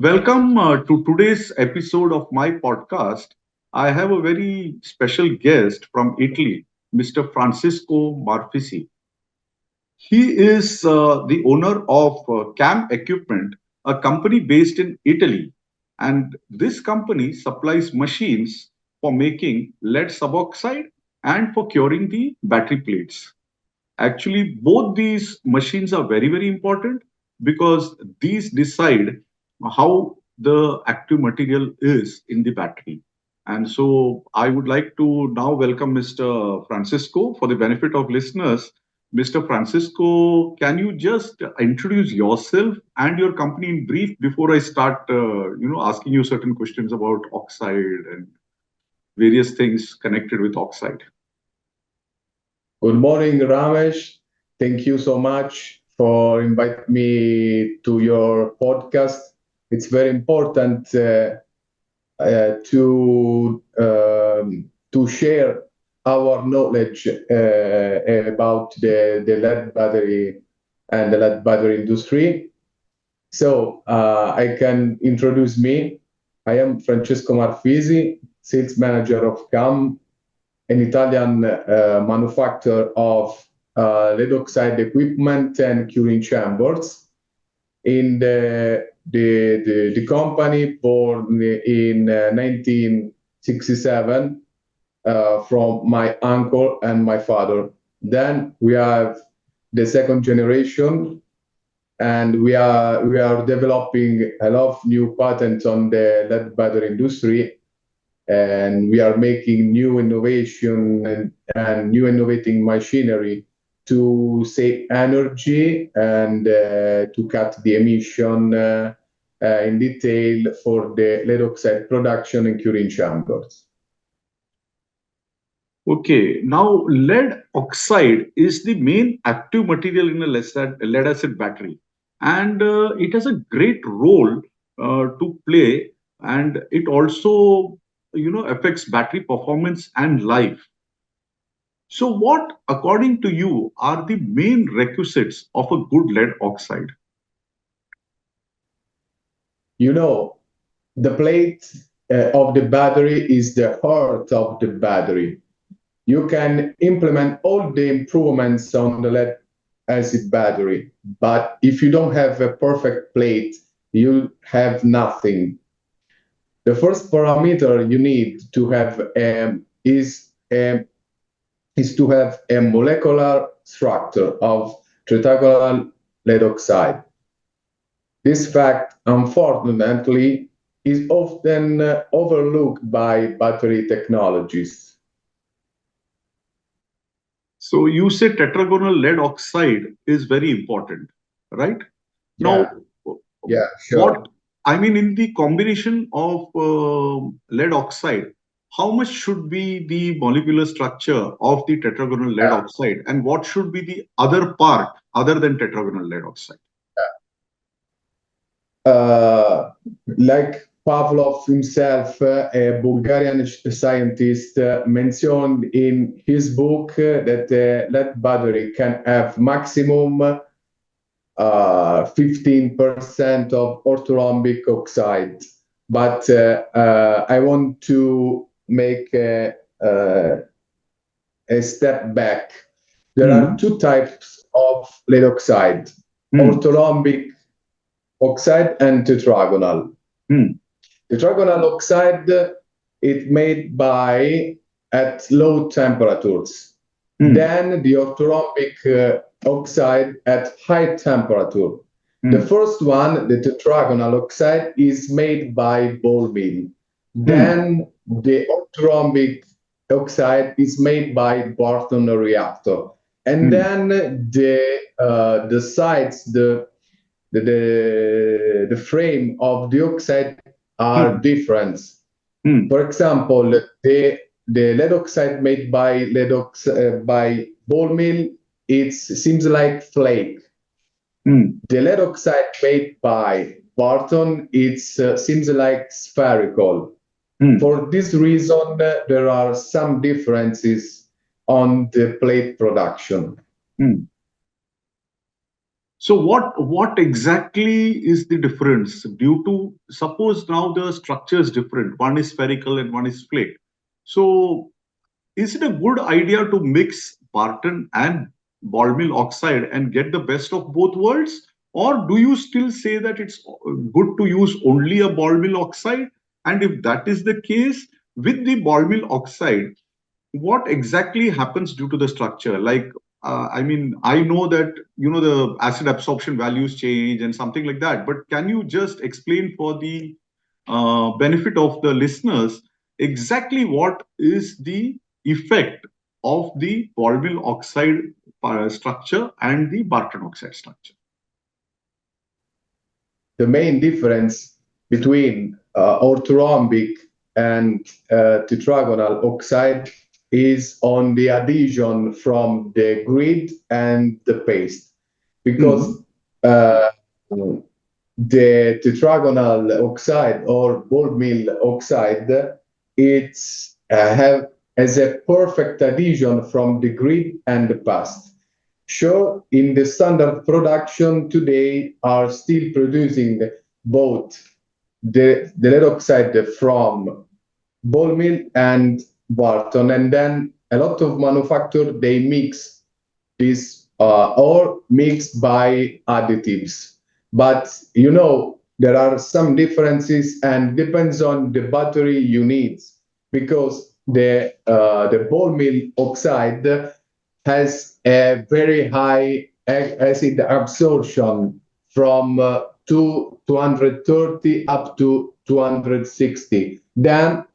Welcome to today's episode of my podcast. I have a very special guest from Italy, Mr. Francesco Marfisi. He is the owner of CAM Equipment, a company based in Italy. And this company supplies machines for making lead suboxide and for curing the battery plates. Actually, both these machines are very, very important because these decide how the active material is in the battery. And so I would like to now welcome Mr. Francisco for the benefit of listeners. Mr. Francisco, can you just introduce yourself and your company in brief before I start, asking you certain questions about oxide and various things connected with oxide? Good morning, Ramesh. Thank you so much for inviting me to your podcast. It's very important to share our knowledge about the lead battery and the lead battery industry. So I can introduce me. I am Francesco Marfisi, sales manager of CAM, an Italian manufacturer of lead oxide equipment and curing chambers. In the company born in 1967 from my uncle and my father. Then we have the second generation, and we are developing a lot of new patents on the lead battery industry, and we are making new innovation and new innovating machinery to save energy and to cut the emission in detail for the lead oxide production and curing chambers. Okay, now lead oxide is the main active material in a lead acid battery, and it has a great role to play, and it also, affects battery performance and life. So, what, according to you, are the main requisites of a good lead oxide? You know, the plate of the battery is the heart of the battery. You can implement all the improvements on the lead acid battery, but if you don't have a perfect plate, you have nothing. The first parameter you need to have is to have a molecular structure of tetragonal lead oxide. This fact, unfortunately, is often overlooked by battery technologists. So, you say tetragonal lead oxide is very important, right? Yeah, Now, yeah, what sure. I mean in the combination of lead oxide, how much should be the molecular structure of the tetragonal lead Yeah. oxide, and what should be the other part other than tetragonal lead oxide? Uh, like Pavlov himself, a Bulgarian scientist, mentioned in his book that the lead battery can have maximum 15% of orthorhombic oxide. But I want to make a step back. There are Hmm. two types of lead oxide: Hmm. orthorhombic oxide and tetragonal. Hmm. Tetragonal oxide is made by at low temperatures. Hmm. Then the orthorhombic oxide at high temperature. The Hmm. first one, the tetragonal oxide, is made by ball mill. Hmm. Then the orthorhombic oxide is made by Barton reactor. And Hmm. then the sides, the frame of the oxide are Hmm. different. Hmm. For example, the lead oxide made by by ball mill, it seems like flake. Hmm. The lead oxide made by Barton, it seems like spherical. Hmm. For this reason, there are some differences on the plate production. Hmm. So what exactly is the difference due to, suppose now the structure is different, one is spherical and one is flake. So is it a good idea to mix Barton and ball mill oxide and get the best of both worlds? Or do you still say that it's good to use only a ball mill oxide? And if that is the case, with the ball mill oxide, what exactly happens due to the structure? Like, I mean, I know that, the acid absorption values change and something like that, but can you just explain for the benefit of the listeners exactly what is the effect of the Borbil oxide structure and the Barton oxide structure? The main difference between orthorhombic and tetragonal oxide is on the adhesion from the grid and the paste, Hmm. because the tetragonal oxide or ball mill oxide, it's have as a perfect adhesion from the grid and the past. Sure, in the standard production today are still producing both the lead oxide from ball mill and Barton, and then a lot of manufacturers they mix this or mixed by additives. But there are some differences and depends on the battery you need, because the ball mill oxide has a very high acid absorption from 230 up to 260. Then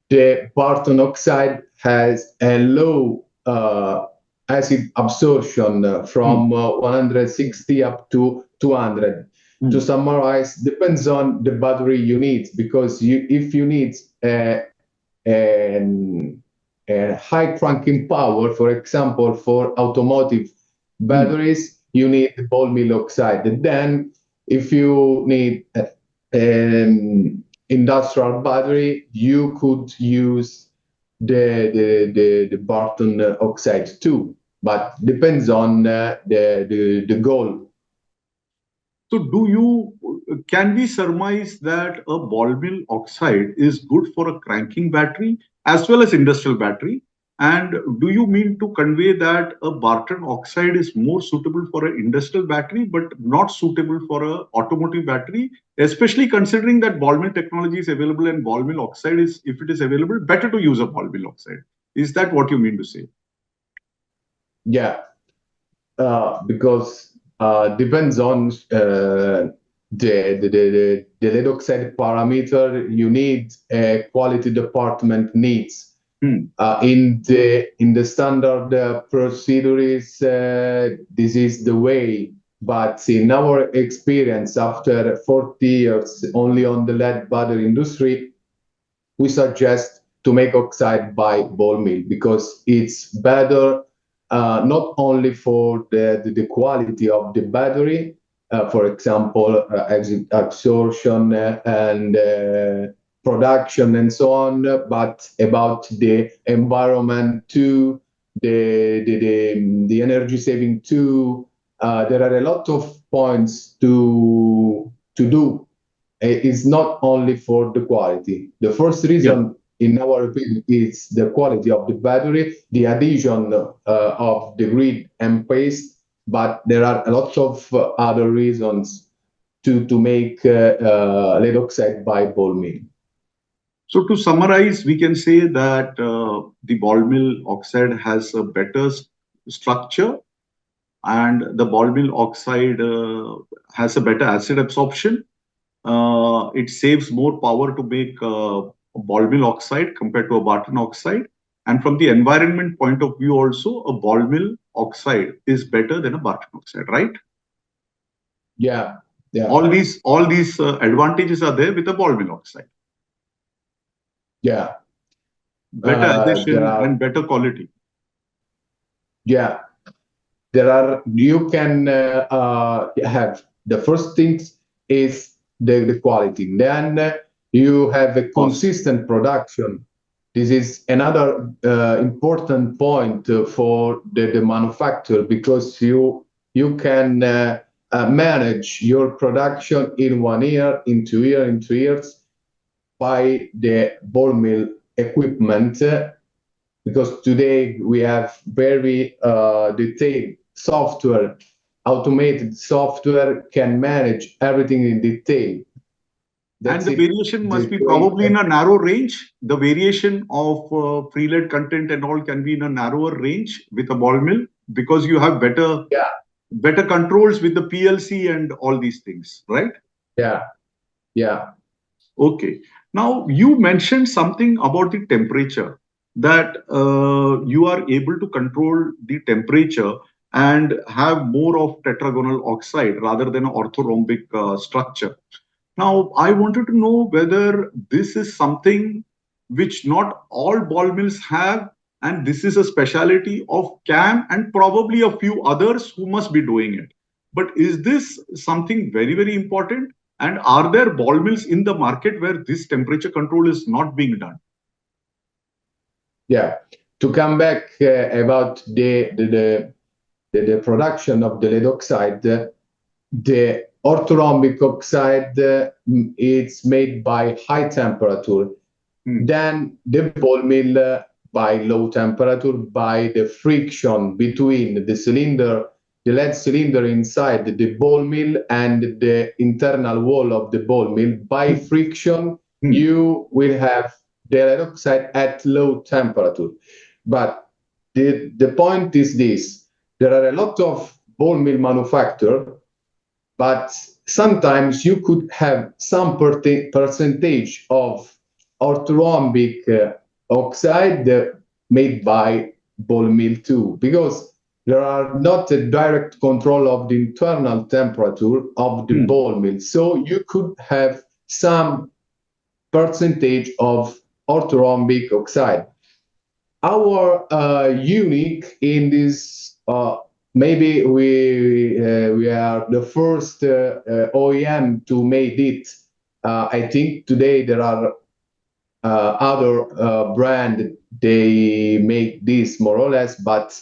the Barton oxide has a low acid absorption Hmm. from 160 up to 200. To Hmm. summarize, depends on the battery you need, because if you need a, a high cranking power, for example, for automotive Hmm. batteries, you need ball mill oxide. And then, if you need industrial battery, you could use the Barton oxide too. But depends on the goal. So, can we surmise that a ball mill oxide is good for a cranking battery as well as industrial battery? And do you mean to convey that a Barton oxide is more suitable for an industrial battery but not suitable for a automotive battery, especially considering that ball mill technology is available and ball mill oxide is, if it is available, better to use a ball mill oxide? Is that what you mean to say? Yeah, because depends on the lead oxide parameter you need, quality department needs. Hmm. In the standard procedures, this is the way. But in our experience, after 40 years only on the lead battery industry, we suggest to make oxide by ball mill, because it's better, not only for the quality of the battery, for example, absorption and production and so on, but about the environment too, the energy saving too. There are a lot of points to do. Is not only for the quality. The first Yeah. reason, in our opinion, is the quality of the battery, the adhesion of the grid and paste, but there are a lot of other reasons to make lead oxide by ball mill. So to summarize, we can say that the ball mill oxide has a better structure, and the ball mill oxide has a better acid absorption. It saves more power to make a ball mill oxide compared to a Barton oxide. And from the environment point of view, also a ball mill oxide is better than a Barton oxide, right? Yeah, yeah, All these advantages are there with a ball mill oxide. yeah. Better There adhesion are, and better quality. yeah, there are. You can have the first things is the quality. Then you have a Cost. consistent production. This is another important point for the manufacturer, because you can manage your production in 1 year, in 2 years, in 3 years by the ball mill equipment, because today we have very detailed software, automated software can manage everything in detail. And That's the it. variation The must be great, probably in a narrow range. The variation of free lead content and all can be in a narrower range with a ball mill because you have yeah, better controls with the PLC and all these things, right? yeah, yeah, Okay. Now, you mentioned something about the temperature, that you are able to control the temperature and have more of tetragonal oxide rather than an orthorhombic structure. Now, I wanted to know whether this is something which not all ball mills have, and this is a specialty of CAM and probably a few others who must be doing it. But is this something very, very important? And are there ball mills in the market where this temperature control is not being done? yeah. To come back about the production of the lead oxide, the orthorhombic oxide it's made by high temperature. Hmm. Then the ball mill by low temperature, by the friction between the cylinder, the lead cylinder inside the ball mill and the internal wall of the ball mill. By Hmm. friction, Hmm. you will have the lead oxide at low temperature. But the point is this: there are a lot of ball mill manufacturers, but sometimes you could have some percentage of orthorhombic oxide made by ball mill too, because there are not a direct control of the internal temperature of the Hmm. ball mill. So you could have some percentage of orthorhombic oxide. Our unique in this, maybe we are the first OEM to make it. I think today there are other brand they make this more or less, but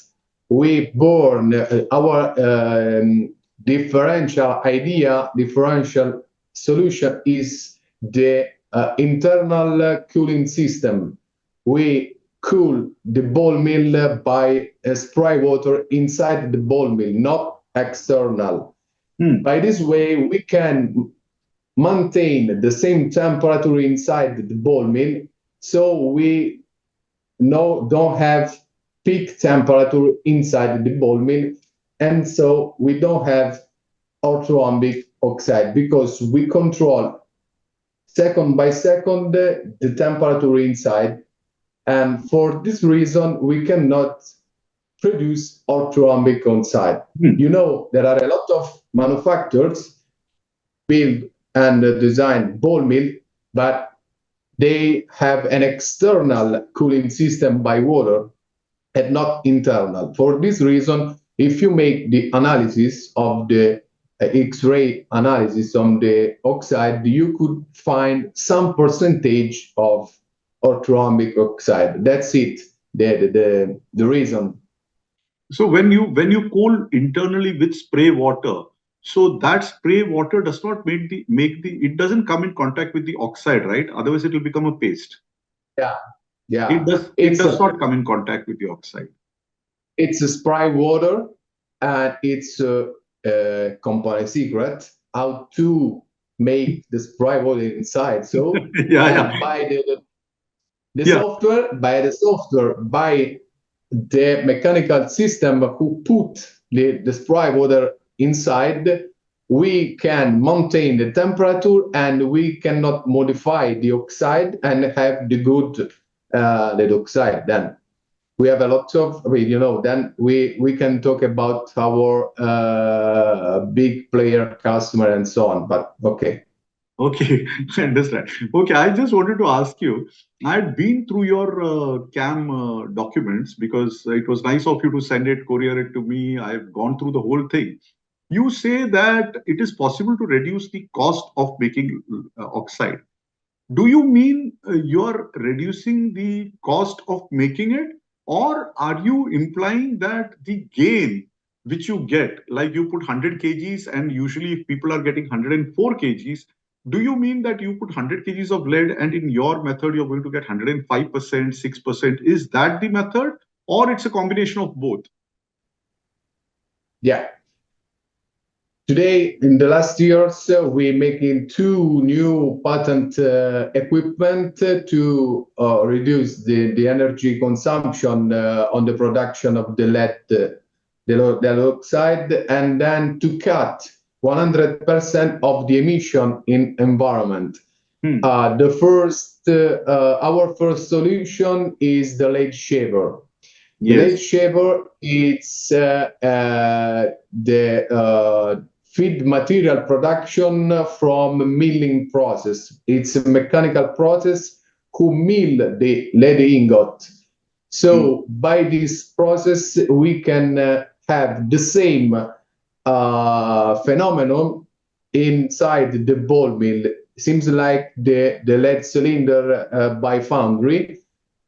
we born our differential idea, differential solution is the internal cooling system. We cool the ball mill by spray water inside the ball mill, not external. Hmm. By this way, we can maintain the same temperature inside the ball mill, so we don't have peak temperature inside the ball mill, and so we don't have orthorhombic oxide because we control second by second the temperature inside, and for this reason we cannot produce orthorhombic oxide. Hmm. You know, there are a lot of manufacturers build and design ball mill, but they have an external cooling system by water and not internal. For this reason, if you make the analysis of the X-ray analysis on the oxide, you could find some percentage of orthorhombic oxide. That's it. The reason. So when you cool internally with spray water, so that spray water does not make the it doesn't come in contact with the oxide, right? Otherwise, it will become a paste. Yeah, It yeah. does it It's does a not come in contact with the oxide. it's a spray water, and it's a company secret how to make the spray water inside. So Yeah, and yeah, the yeah. software, by the software, by the mechanical system who put the spray water inside, we can maintain the temperature and we cannot modify the oxide and have the good lead oxide. Then we have a lot of, then we can talk about our big player customer and so on. But okay. Okay, I understand. Okay, I just wanted to ask you. I had been through your CAM documents because it was nice of you to send it, courier it to me. I've gone through the whole thing. You say that it is possible to reduce the cost of making oxide. Do you mean you're reducing the cost of making it, or are you implying that the gain which you get, like you put 100 kgs, and usually if people are getting 104 kgs, do you mean that you put 100 kgs of lead and in your method you're going to get 105%, 6%? Is that the method, or it's a combination of both? Yeah. Today, in the last years, we're making two new patent equipment to reduce the energy consumption on the production of the lead, the oxide, and then to cut 100% of the emission in environment. Hmm. Our first solution is the lead shaver. The lead Yes. shaver is the feed material production from milling process. It's a mechanical process who mill the lead ingot. Hmm. So by this process, we can have the same phenomenon inside the ball mill. Seems like the lead cylinder by foundry,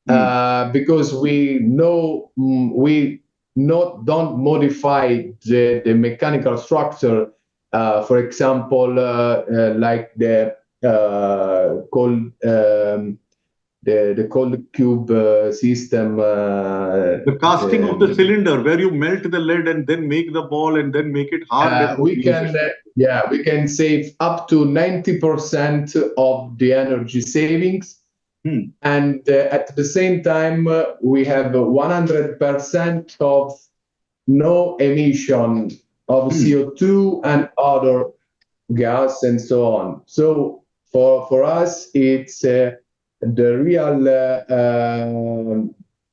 Hmm. because we know we not don't modify the mechanical structure. For example, like the cold cube system. The casting of the cylinder, where you melt the lead and then make the ball and then make it hard and then We use it. can we can save up to 90% of the energy savings, Hmm. and at the same time we have 100% of no emission of Hmm. CO2 and other gas and so on. So for us, it's the real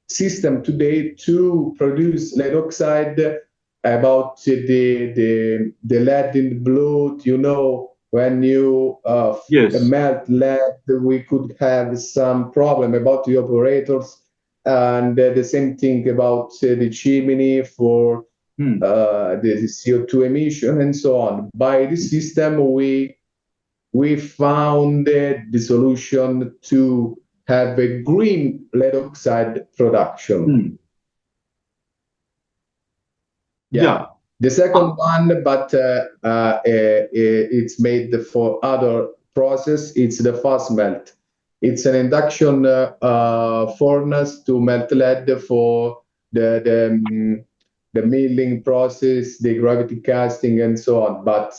system today to produce lead oxide. About the lead in the blood, when you Yes. melt lead, we could have some problem about the operators, and the same thing about the chimney for Hmm. the CO2 emission and so on. By this system, we found the solution to have a green lead oxide production. Hmm. Yeah. Yeah. The second one, but it's made for other process. It's the fast melt. It's an induction furnace to melt lead for the milling process, the gravity casting, and so on. But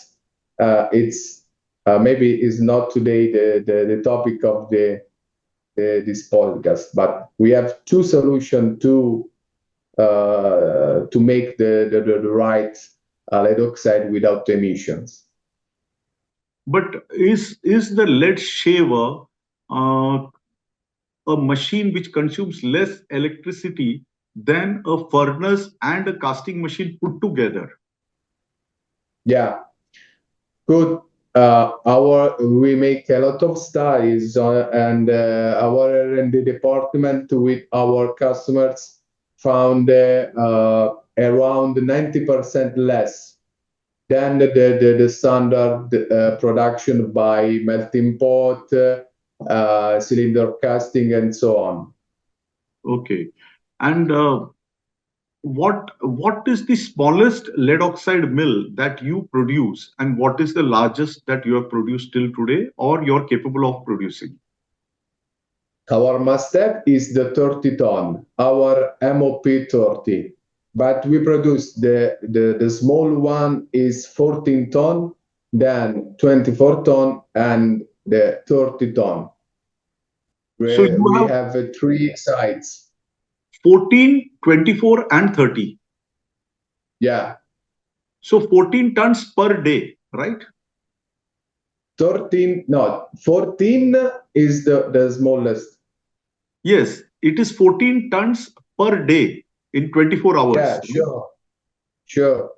it's maybe is not today the topic of this podcast. But we have two solutions to make the right lead oxide without emissions. But is the lead shaver uh, a machine which consumes less electricity than a furnace and a casting machine put together? Yeah, good. Our we make a lot of studies and our R&D department with our customers found around 90% less than the standard production by melting pot, cylinder casting, and so on. Okay. And what is the smallest lead oxide mill that you produce, and what is the largest that you have produced till today or you're capable of producing? Our must-have is the 30 ton, our MOP 30. But we produce the small one is 14 ton, then 24 ton, and the 30 ton. So you We have have three sites. 14, 24, and 30. Yeah, So 14 tons per day, right? 13, no, 14 is the smallest. Yes, it is 14 tons per day in 24 hours. Yeah, sure, sure.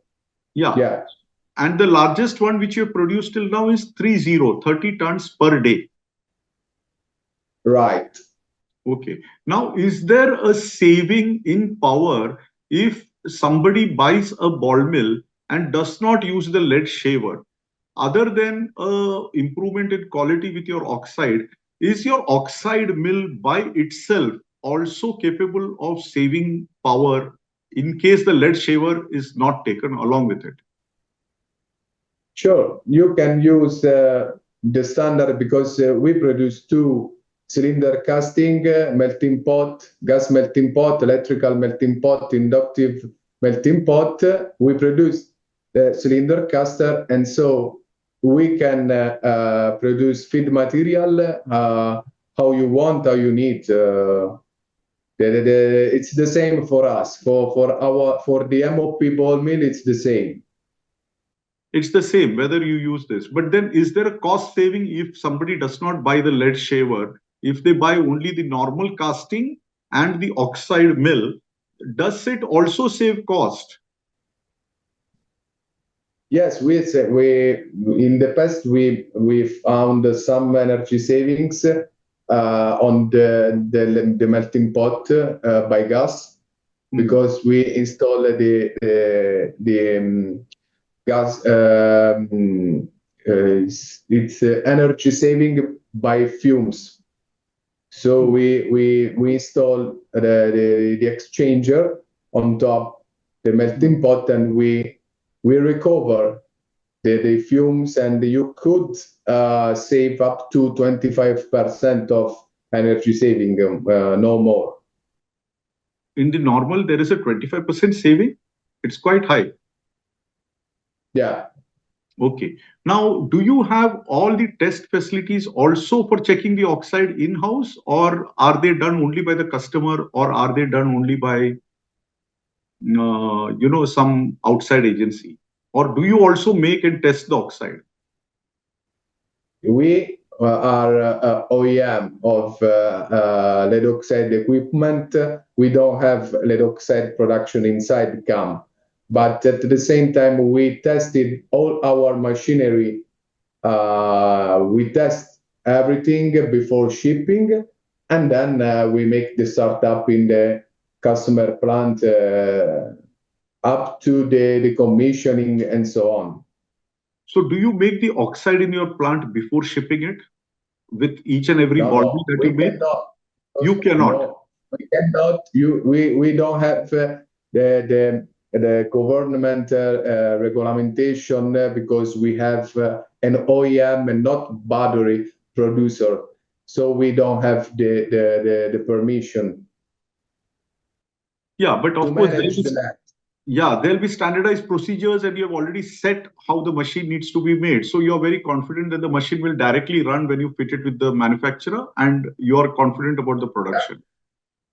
Yeah. Yeah, And the largest one which you have produced till now is 30 tons per day. right. Okay. Now, is there a saving in power if somebody buys a ball mill and does not use the lead shaver? Other than improvement in quality with your oxide, is your oxide mill by itself also capable of saving power? in case the lead shaver is not taken along with it? Sure, you can use the standard because we produce two cylinder casting, melting pot, gas melting pot, electrical melting pot, inductive melting pot. We produce the cylinder caster, and so we can produce feed material how you want, how you need. It's the same for us. For the MOP ball mill, it's the same. It's the same whether you use this. But then is there a cost saving if somebody does not buy the lead shaver? If they buy only the normal casting and the oxide mill, does it also save cost? Yes, we in the past we found some energy savings on the melting pot by gas because we install the gas. It's energy saving by fumes. So we install the exchanger on top the melting pot, and we recover the fumes, and you could save up to 25% of energy saving, no more. In the normal, there is a 25% saving. It's quite high. Yeah. Okay. Now, do you have all the test facilities also for checking the oxide in-house, or are they done only by the customer, or are they done only by some outside agency? Or do you also make and test the oxide? We are OEM of lead oxide equipment. We don't have lead oxide production inside CAM, but at the same time, we tested all our machinery. We test everything before shipping, and then we make the startup in the customer plant up to the commissioning and so on. So do you make the oxide in your plant before shipping it with each and every body No, that you we make? cannot. You cannot. No, we cannot. We don't have the government regulation because we have an OEM and not battery producer, so we don't have the permission Yeah, but to of course, manage the land. there'll be standardized procedures, and you have already set how the machine needs to be made. So you're very confident that the machine will directly run when you fit it with the manufacturer, and you're confident about the production.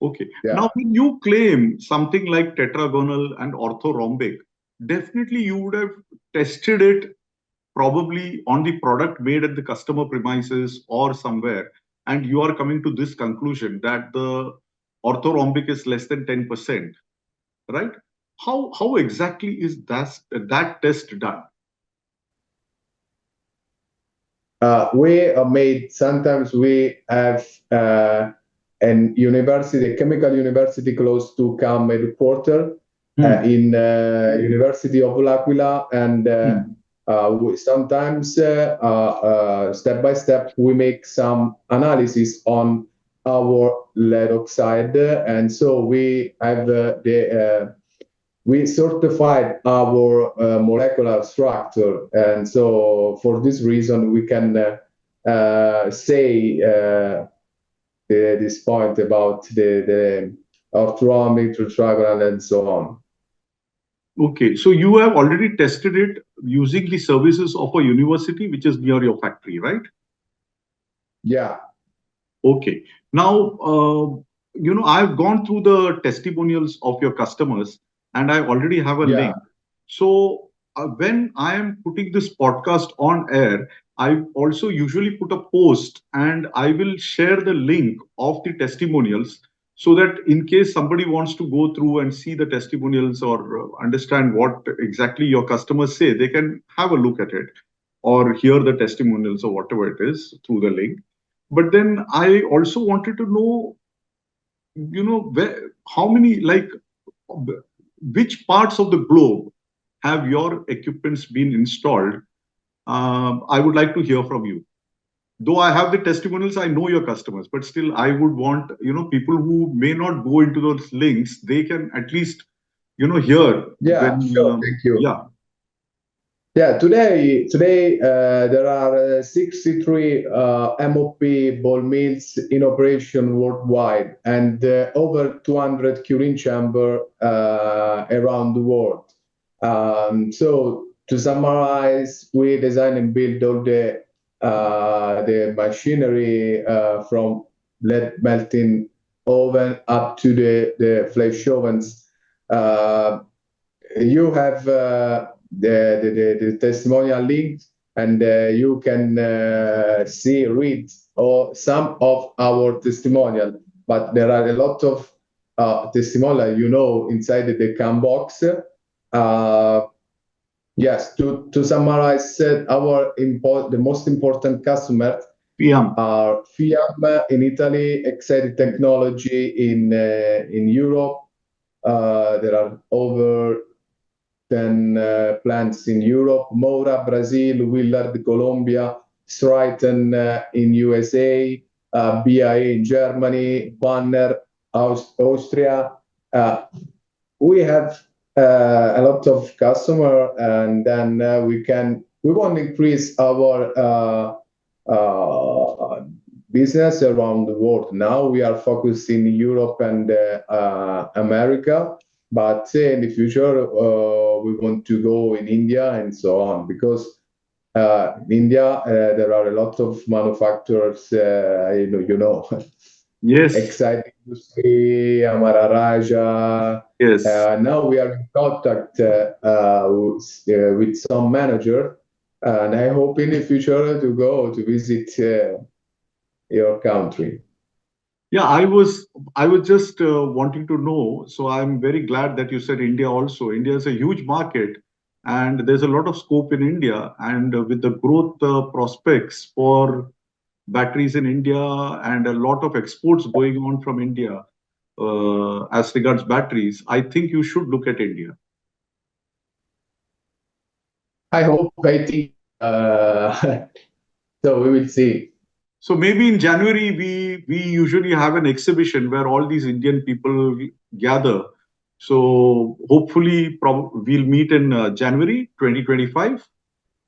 Okay. Yeah. Now, when you claim something like tetragonal and orthorhombic, definitely you would have tested it probably on the product made at the customer premises or somewhere, and you are coming to this conclusion that the orthorhombic is less than 10%, right? How exactly is that test done? We made sometimes we have an university, a chemical university close to CAM headquarters in University of L'Aquila, and sometimes step by step we make some analysis on our lead oxide, and so we have we certified our molecular structure, and so for this reason we can say this point about the orthorhombic, tetragonal, and so on. Okay, so you have already tested it using the services of a university which is near your factory, right? Yeah. Okay. Now, I've gone through the testimonials of your customers, and I already have a link. So when I am putting this podcast on air, I also usually put a post, and I will share the link of the testimonials so that in case somebody wants to go through and see the testimonials or understand what exactly your customers say, they can have a look at it or hear the testimonials or whatever it is through the link. But then I also wanted to know, how many, like, which parts of the globe have your equipments been installed? I would like to hear from you. Though I have the testimonials, I know your customers, but still I would want, people who may not go into those links, they can at least Here, Yeah, when, sure. Thank you. yeah, Yeah, today there are 63 MOP ball mills in operation worldwide and over 200 curing chamber around the world. So to summarize, we design and build all the machinery from lead melting oven up to the flash ovens. Uh, you have the testimonial link, and you can read or some of our testimonial. But there are a lot of testimonial, inside the CAM box. Uh, yes, to summarize, the most important customer PM. are FIAM in Italy, Excited Technology in Europe. There are over 10 plants in Europe, Moura, Brazil, Willard, Colombia, Stryton in USA, BIA in Germany, Banner, Austria. Uh, we have a lot of customer, and then we want to increase our business around the world. Now we are focused in Europe and America, but in the future we want to go in India and so on, because in India there are a lot of manufacturers, Yes, Exciting Industry, Amara Raja. yes. Now we are in contact with some manager, and I hope in the future to go to visit your country. Yeah, I was just wanting to know. So I'm very glad that you said India also. India is a huge market, and there's a lot of scope in India. And with the growth prospects for batteries in India and a lot of exports going on from India as regards batteries, I think you should look at India. I think so. We will see. So maybe in January we usually have an exhibition where all these Indian people gather. So hopefully we'll meet in January 2025,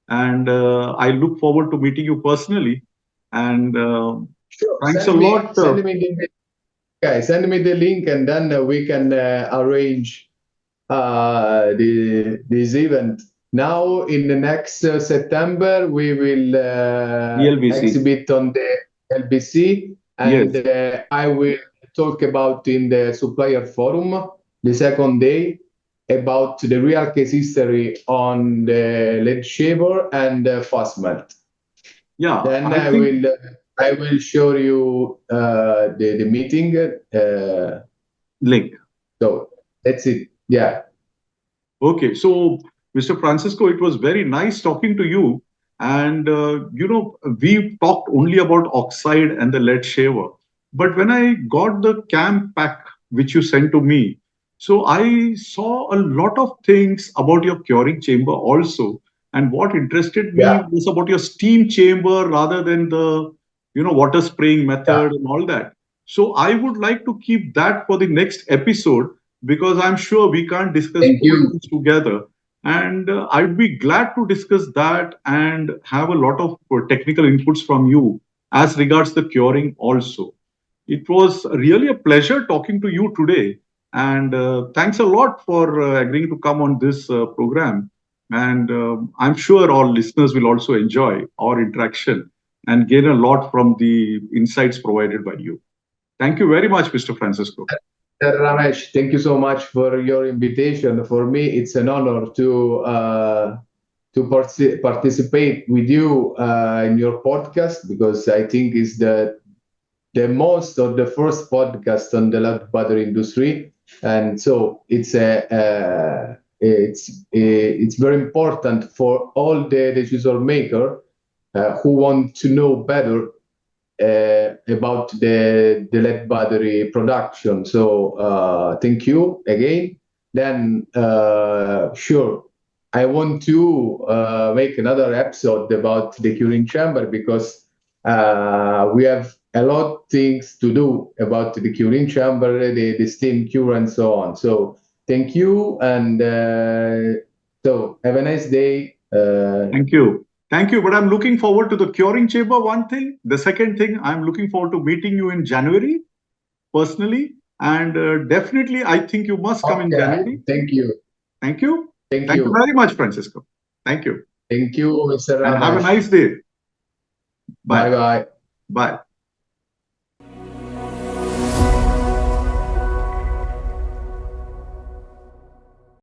and I look forward to meeting you personally. And Sure. thanks a lot. Send me the link, and then we can arrange this event. Now, in the next September, we will ELBC. exhibit on the LBC, and Yes. I will talk about in the supplier forum the second day about the real case history on the lead shaver and fast melt. Yeah, Then I think I will show you the meeting. link. So that's it. Yeah. Okay, so Mr. Francisco, it was very nice talking to you. And we talked only about oxide and the lead shaver. But when I got the CAM pack which you sent to me, so I saw a lot of things about your curing chamber also. And what interested me Yeah. was about your steam chamber rather than the water spraying Yeah. method and all that. So I would like to keep that for the next episode, because I'm sure we can't discuss Thank all you. things together. And I'd be glad to discuss that and have a lot of technical inputs from you as regards the curing also. It was really a pleasure talking to you today. And thanks a lot for agreeing to come on this program. And I'm sure all listeners will also enjoy our interaction and gain a lot from the insights provided by you. Thank you very much, Mr. Francisco. Ramesh, thank you so much for your invitation. For me, it's an honor to participate with you in your podcast, because I think it's the most or the first podcast on the lead battery industry, and so it's very important for all the decision maker who want to know better about the lead battery production. So thank you again. Then sure, I want to make another episode about the curing chamber, because we have a lot of things to do about the curing chamber, the steam cure, and so on. So Thank you, and so have a nice day. Thank you. Thank you. But I'm looking forward to the curing chamber, one thing. The second thing, I'm looking forward to meeting you in January personally. And definitely, I think you must come in Okay, January. thank you. Thank you. Thank Thank you you. very much, Francisco. Thank you. Thank you, Mr. And have a Ramesh. nice day. Bye Bye. bye. Bye.